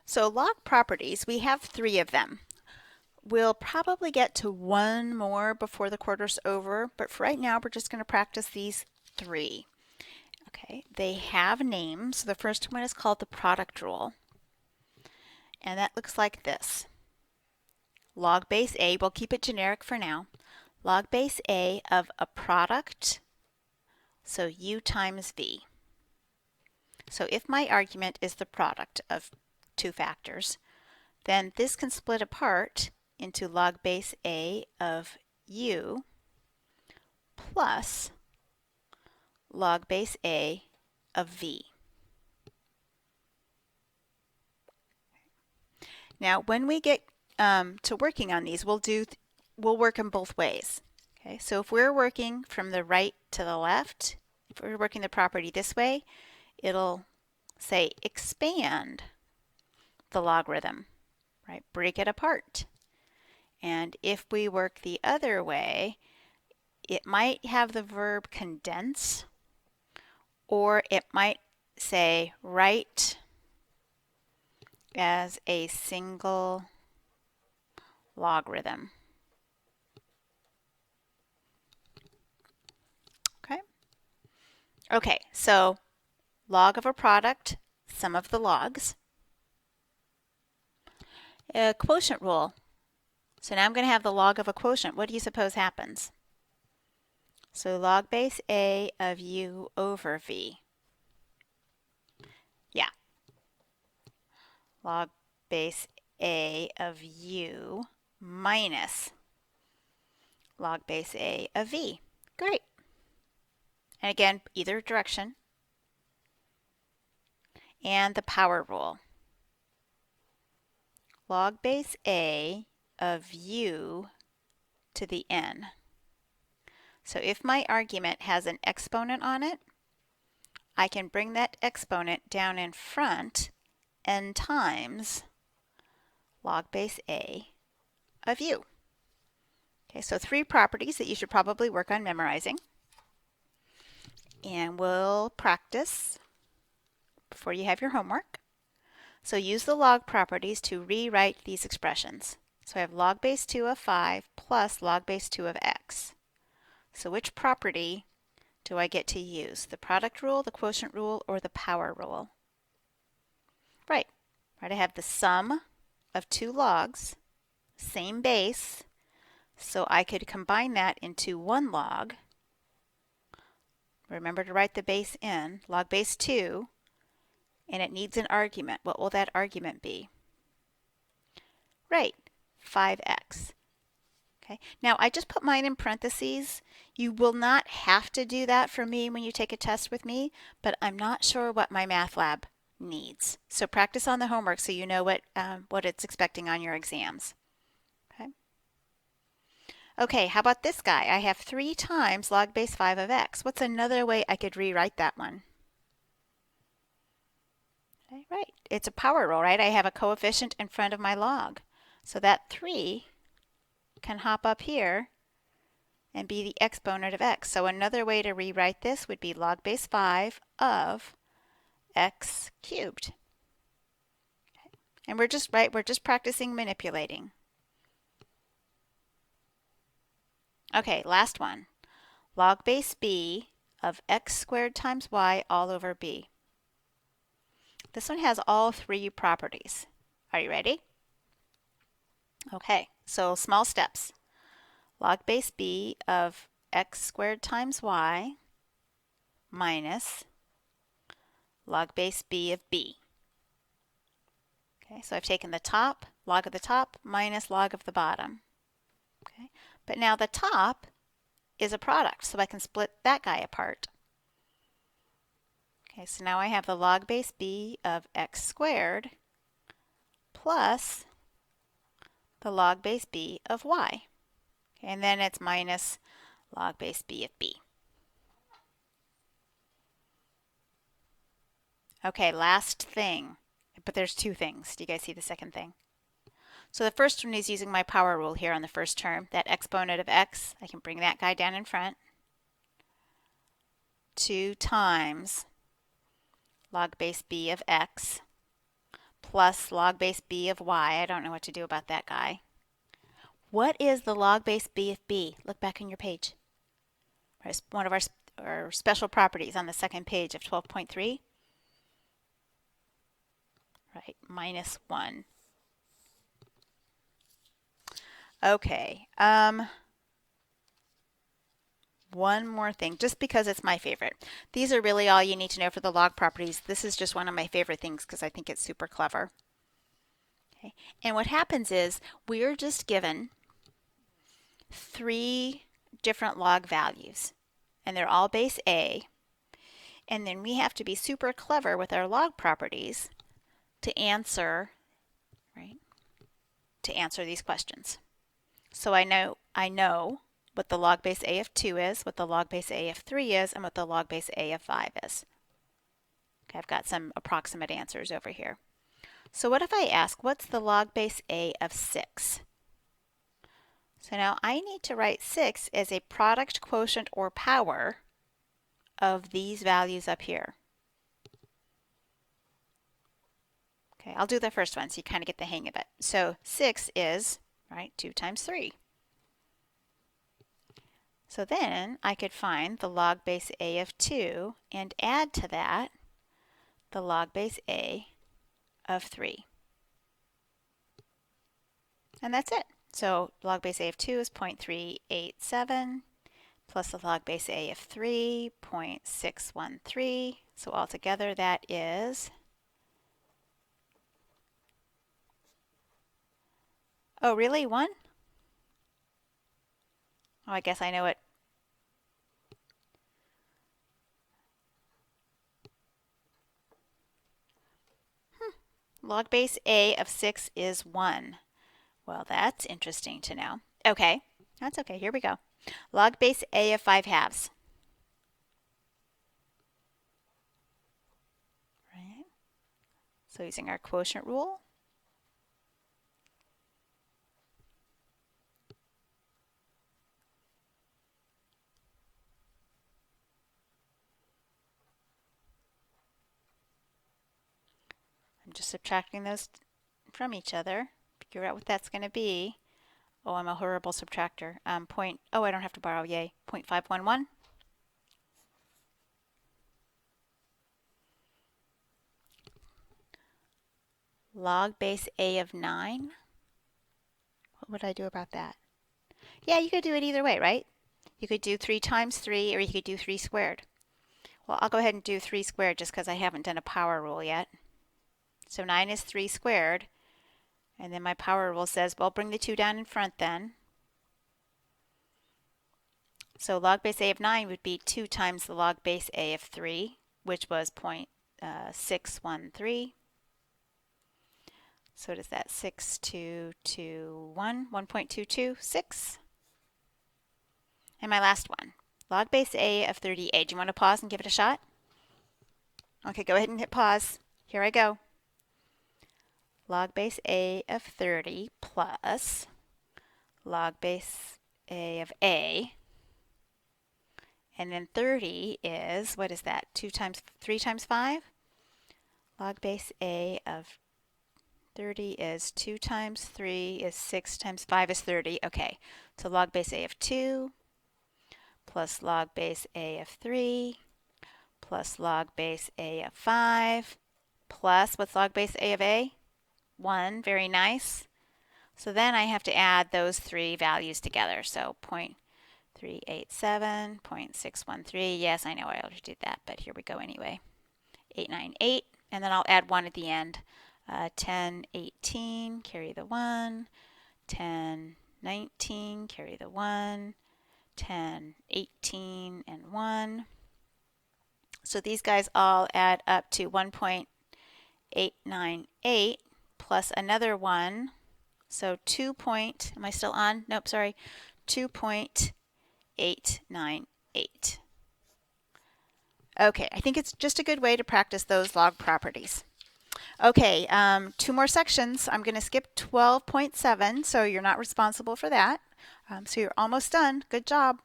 So log properties, we have 3 of them. We'll probably get to 1 more before the quarter's over, but for right now we're just going to practice these 3. Okay, they have names. The first one is called the product rule, and that looks like this. Log base A, we'll keep it generic for now. Log base A of a product, so U times V. So if my argument is the product of 2 factors, then this can split apart into log base A of U plus log base A of V. Now when we get to working on these, we'll work them both ways. Okay, so if we're working from the right to the left, if we're working the property this way, it'll say expand the logarithm, right? Break it apart. And if we work the other way, it might have the verb condense, or it might say write as a single logarithm. Okay, so log of a product, sum of the logs. A quotient rule. So now I'm going to have the log of a quotient. What do you suppose happens? So log base A of U over V. Yeah. Log base A of U minus log base A of V. Great. And again, either direction. And the power rule. Log base A of U to the n. So if my argument has an exponent on it, I can bring that exponent down in front n times log base A of U. Okay, so 3 properties that you should probably work on memorizing. And we'll practice before you have your homework. So use the log properties to rewrite these expressions. So I have log base 2 of 5 plus log base 2 of x. So which property do I get to use? The product rule, the quotient rule, or the power rule? Right. I have the sum of 2 logs, same base, so I could combine that into 1 log. Remember to write the base in, log base 2, and it needs an argument. What will that argument be? Right, 5x. Okay. Now I just put mine in parentheses. You will not have to do that for me when you take a test with me, but I'm not sure what my math lab needs. So practice on the homework so you know what it's expecting on your exams. Okay. Okay, how about this guy? I have 3 times log base 5 of x. What's another way I could rewrite that one? Okay, right, it's a power rule, right? I have a coefficient in front of my log. So that 3 can hop up here and be the exponent of x. So another way to rewrite this would be log base 5 of x cubed. Okay. And we're just practicing manipulating. Okay, last one. Log base b of x squared times y all over b. This one has all 3 properties. Are you ready? Okay, so small steps. Log base b of x squared times y minus log base b of b. Okay, so I've taken the top, log of the top, minus log of the bottom. Okay, but now the top is a product, so I can split that guy apart. Okay, so now I have the log base b of x squared plus the log base b of y. Okay, and then it's minus log base b of b. Okay, last thing, but there's 2 things. Do you guys see the second thing? So the first one is using my power rule here on the first term. That exponent of x, I can bring that guy down in front. 2 times log base b of x plus log base b of y. I don't know what to do about that guy. What is the log base b of b? Look back on your page. One of our special properties on the second page of 12.3. Right, minus 1. Okay, one more thing, just because it's my favorite. These are really all you need to know for the log properties. This is just one of my favorite things because I think it's super clever. Okay. And what happens is we're just given 3 different log values, and they're all base A. And then we have to be super clever with our log properties to answer, right, to answer these questions. So I know what the log base A of 2 is, what the log base A of 3 is, and what the log base A of 5 is. Okay, I've got some approximate answers over here. So what if I ask, what's the log base A of 6? So now I need to write 6 as a product, quotient, or power of these values up here. Okay, I'll do the first one so you kind of get the hang of it. So 6 is, right, 2 times 3. So then I could find the log base A of 2 and add to that the log base A of 3. And that's it. So log base A of 2 is 0.387 plus the log base A of 3, 0.613. So altogether that is, oh really, 1? Oh, I guess I know it. Log base A of 6 is 1. Well, that's interesting to know. Okay, that's okay. Here we go. Log base A of 5 halves. Right. So using our quotient rule. I'm just subtracting those from each other. Figure out what that's going to be. Oh, I'm a horrible subtractor. Oh, I don't have to borrow, yay. 0.511. Log base A of 9. What would I do about that? Yeah, you could do it either way, right? You could do 3 times 3, or you could do 3 squared. Well, I'll go ahead and do 3 squared just because I haven't done a power rule yet. So 9 is 3 squared. And then my power rule says, well, bring the 2 down in front then. So log base A of 9 would be 2 times the log base A of 3, which was 0.613. So what is that? 6221, 1.226. And my last one, log base A of 38. Do you want to pause and give it a shot? Okay, go ahead and hit pause. Here I go. Log base A of 30 plus log base A of A. And then 30 is, what is that? 3 times 5? Log base A of 30 is 2 times 3 is 6 times 5 is 30. Okay, so log base A of 2 plus log base A of 3 plus log base A of 5 plus, what's log base A of A? 1. Very nice. So then I have to add those 3 values together. So 0.387, 0.613. Yes, I know I already did that, but here we go anyway. 898, and then I'll add 1 at the end. 1018, carry the 1. 1019, carry the 1. 1018 and 1. So these guys all add up to 1.898 plus another 1. So 2. Am I still on? Nope, sorry. 2.898. Okay, I think it's just a good way to practice those log properties. Okay, 2 more sections. I'm going to skip 12.7, so you're not responsible for that. So you're almost done. Good job.